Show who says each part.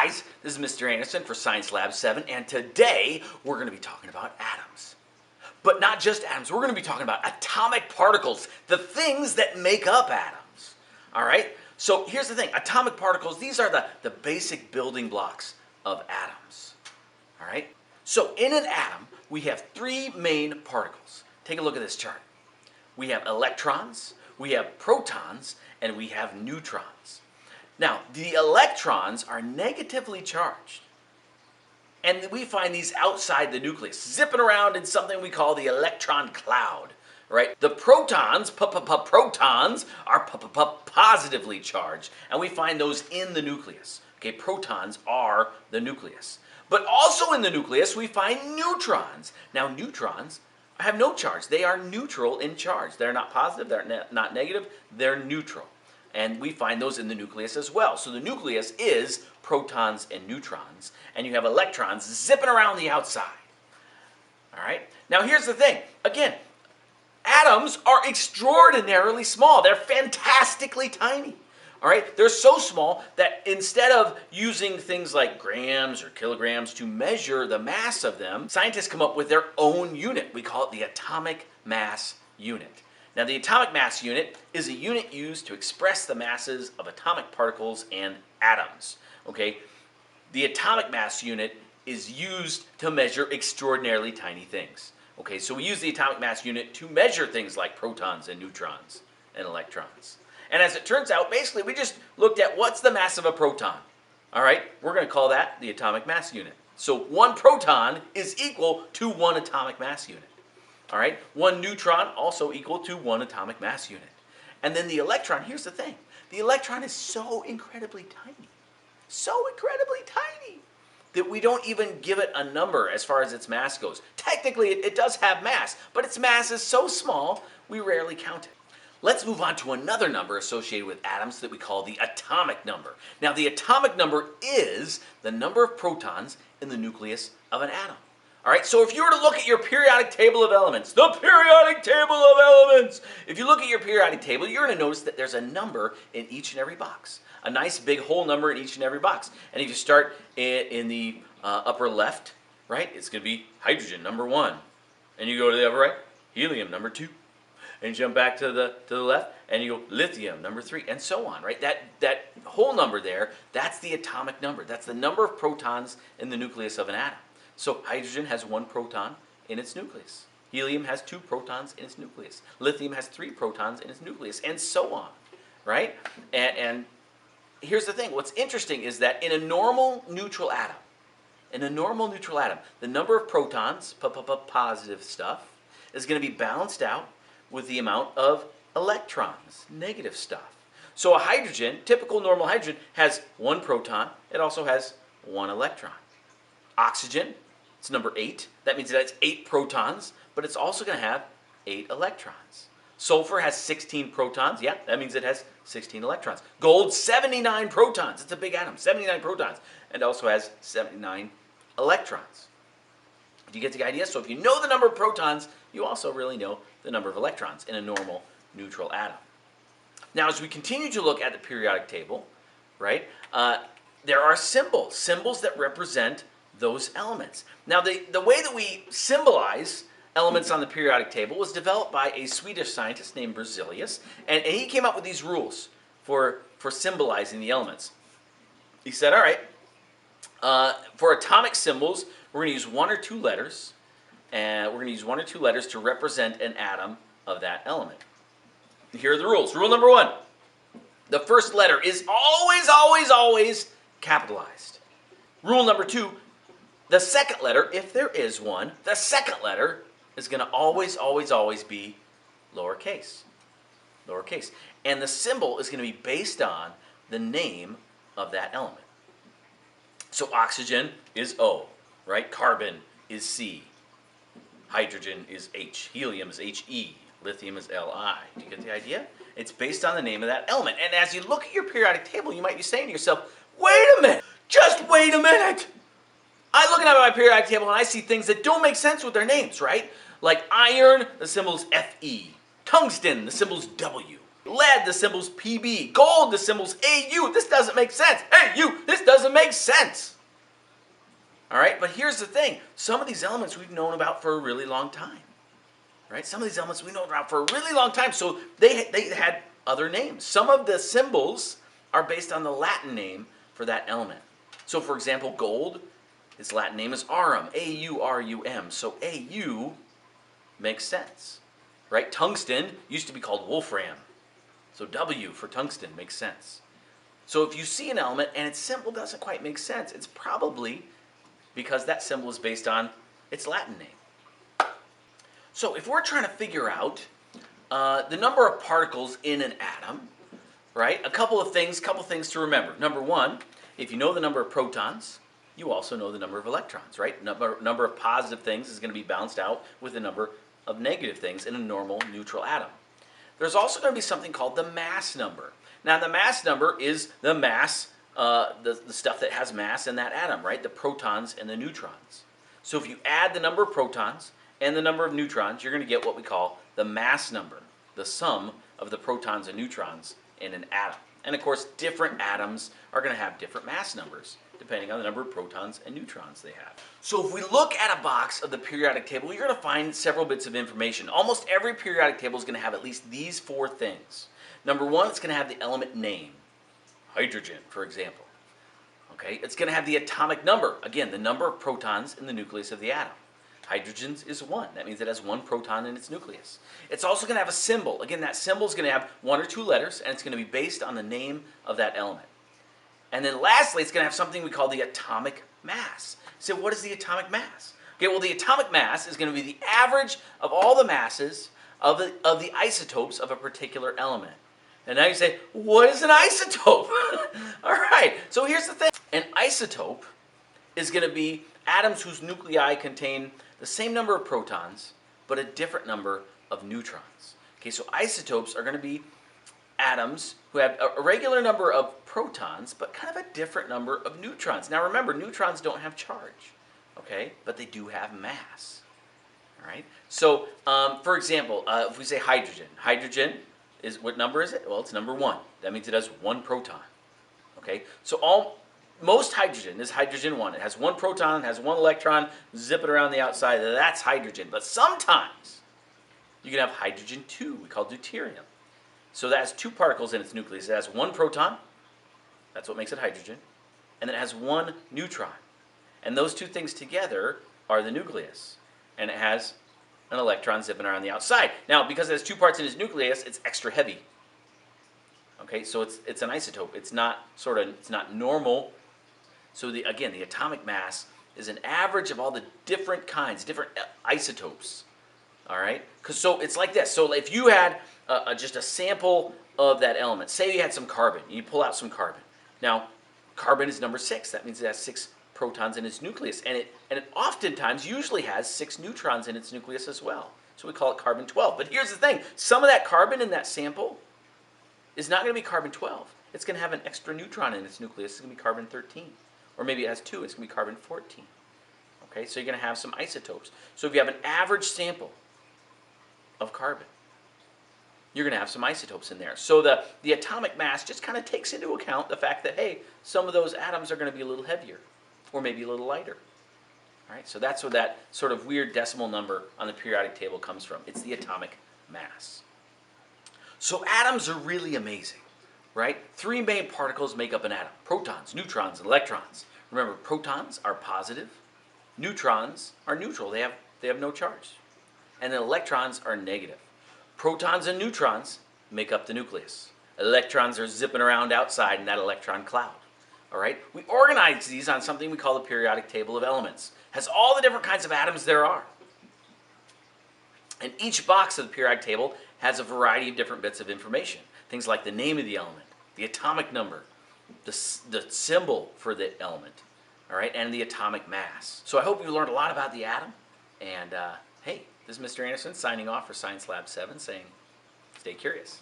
Speaker 1: guys, this is Mr. Anderson for Science Lab 7, and today we're going to be talking about atoms. But not just atoms, we're going to be talking about atomic particles, the things that make up atoms. All right? So here's the thing, atomic particles, these are the basic building blocks of atoms. All right? So in an atom, we have three main particles. Take a look at this chart. We have electrons, we have protons, and we have neutrons. Now, the electrons are negatively charged. And we find these outside the nucleus, zipping around in something we call the electron cloud. Right? The protons, protons are positively charged, and we find those in the nucleus. Okay, protons are the nucleus. But also in the nucleus, we find neutrons. Now, neutrons have no charge. They are neutral in charge. They're not positive, they're not negative, they're neutral. And we find those in the nucleus as well. So the nucleus is protons and neutrons, and you have electrons zipping around the outside. All right? Now, here's the thing. Again, atoms are extraordinarily small. They're fantastically tiny. All right? They're so small that instead of using things like grams or kilograms to measure the mass of them, scientists come up with their own unit. We call it the atomic mass unit. Now, the atomic mass unit is a unit used to express the masses of atomic particles and atoms. Okay? The atomic mass unit is used to measure extraordinarily tiny things. Okay, so we use the atomic mass unit to measure things like protons and neutrons and electrons. And as it turns out, basically we just looked at what's the mass of a proton. All right, we're going to call that the atomic mass unit. So one proton is equal to one atomic mass unit. All right, one neutron also equal to one atomic mass unit. And then the electron, here's the thing. The electron is so incredibly tiny, that we don't even give it a number as far as its mass goes. Technically, it does have mass, but its mass is so small, we rarely count it. Let's move on to another number associated with atoms that we call the atomic number. Now, the atomic number is the number of protons in the nucleus of an atom. All right, so if you were to look at your periodic table of elements, the periodic table of elements, if you look at your periodic table, you're going to notice that there's a number in each and every box. A nice big whole number in each and every box. And if you start in the upper left, right, it's going to be hydrogen, number 1. And you go to the upper right, helium, number 2. And you jump back to the left, and you go lithium, number 3, and so on, right? That whole number there, that's the atomic number. That's the number of protons in the nucleus of an atom. So hydrogen has 1 proton in its nucleus. Helium has 2 protons in its nucleus. Lithium has 3 protons in its nucleus, and so on, right? And here's the thing. What's interesting is that in a normal neutral atom, the number of protons, positive stuff, is going to be balanced out with the amount of electrons, negative stuff. So a hydrogen, typical normal hydrogen, has 1 proton. It also has 1 electron. Oxygen, it's number 8. That means it has 8 protons, but it's also going to have 8 electrons. Sulfur has 16 protons. Yeah, that means it has 16 electrons. Gold, 79 protons. It's a big atom, 79 protons, and also has 79 electrons. Do you get the idea? So if you know the number of protons, you also really know the number of electrons in a normal neutral atom. Now, as we continue to look at the periodic table, right, there are symbols that represent those elements. Now, the way that we symbolize elements on the periodic table was developed by a Swedish scientist named Berzelius, and he came up with these rules for symbolizing the elements. He said, all right, for atomic symbols, we're going to use 1 or 2 letters, and we're going to use 1 or 2 letters to represent an atom of that element. Here are the rules. Rule number 1, the first letter is always capitalized. Rule number 2, the second letter, if there is one, the second letter is going to always be lowercase. And the symbol is going to be based on the name of that element. So oxygen is O, right? Carbon is C. Hydrogen is H. Helium is He. Lithium is Li. Do you get the idea? It's based on the name of that element. And as you look at your periodic table, you might be saying to yourself, wait a minute, just wait a minute. I'm looking at my periodic table and I see things that don't make sense with their names, right? Like iron, the symbol's Fe. Tungsten, the symbol's W. lead, the symbol's Pb. Gold, the symbol's Au. This doesn't make sense. Au, this doesn't make sense. All right, but here's the thing. Some of these elements we've known about for a really long time. Right? Some of these elements we've known about for a really long time, so they had other names. Some of the symbols are based on the Latin name for that element. So for example, gold, its Latin name is aurum, A-U-R-U-M. So Au makes sense. Right? Tungsten used to be called wolfram. So W for tungsten makes sense. So if you see an element and its symbol doesn't quite make sense, it's probably because that symbol is based on its Latin name. So if we're trying to figure out the number of particles in an atom, right? A couple things to remember. Number one, if you know the number of protons, you also know the number of electrons, right? Number of positive things is going to be balanced out with the number of negative things in a normal neutral atom. There's also going to be something called the mass number. Now the mass number is the mass, the stuff that has mass in that atom, right? The protons and the neutrons. So if you add the number of protons and the number of neutrons, you're going to get what we call the mass number, the sum of the protons and neutrons in an atom. And of course, different atoms are going to have different mass numbers, depending on the number of protons and neutrons they have. So if we look at a box of the periodic table, you're going to find several bits of information. Almost every periodic table is going to have at least these four things. Number one, it's going to have the element name. Hydrogen, for example. Okay, it's going to have the atomic number. Again, the number of protons in the nucleus of the atom. Hydrogen's is 1. That means it has 1 proton in its nucleus. It's also going to have a symbol. Again, that symbol is going to have 1 or 2 letters, and it's going to be based on the name of that element. And then lastly, it's going to have something we call the atomic mass. So what is the atomic mass? Okay, well, the atomic mass is going to be the average of all the masses of the isotopes of a particular element. And now you say, what is an isotope? All right, so here's the thing. An isotope is going to be atoms whose nuclei contain the same number of protons, but a different number of neutrons. Okay, so isotopes are going to be atoms who have a regular number of protons, but kind of a different number of neutrons. Now remember, neutrons don't have charge, okay, but they do have mass. All right, so for example, if we say hydrogen, hydrogen is, what number is it? Well, it's number 1. That means it has 1 proton. Okay, so most hydrogen is hydrogen 1. It has 1 proton, it has 1 electron, zip it around the outside. That's hydrogen. But sometimes you can have hydrogen 2, we call deuterium. So that has 2 particles in its nucleus. It has 1 proton, that's what makes it hydrogen, and then it has 1 neutron. And those 2 things together are the nucleus. And it has an electron zipping around the outside. Now, because it has 2 parts in its nucleus, it's extra heavy. Okay, so it's an isotope. It's not normal. So again, the atomic mass is an average of all the different kinds, different isotopes. All right, so it's like this. So if you had just a sample of that element, say you had some carbon, you pull out some carbon. Now, carbon is number 6. That means it has 6 protons in its nucleus, and it oftentimes usually has 6 neutrons in its nucleus as well. So we call it carbon 12. But here's the thing: some of that carbon in that sample is not going to be carbon 12. It's going to have an extra neutron in its nucleus. It's going to be carbon 13. Or maybe it has 2. It's going to be carbon 14. Okay, so you're going to have some isotopes. So if you have an average sample of carbon, you're going to have some isotopes in there. So the atomic mass just kind of takes into account the fact that, hey, some of those atoms are going to be a little heavier, or maybe a little lighter. All right, so that's where that sort of weird decimal number on the periodic table comes from. It's the atomic mass. So atoms are really amazing, right? 3 main particles make up an atom: protons, neutrons, and electrons. Remember, protons are positive, neutrons are neutral. They have no charge. And then electrons are negative. Protons and neutrons make up the nucleus. Electrons are zipping around outside in that electron cloud. All right? We organize these on something we call the periodic table of elements. It has all the different kinds of atoms there are. And each box of the periodic table has a variety of different bits of information. Things like the name of the element, the atomic number, the symbol for the element, all right, and the atomic mass. So I hope you learned a lot about the atom. And hey, this is Mr. Anderson signing off for Science Lab 7, saying stay curious.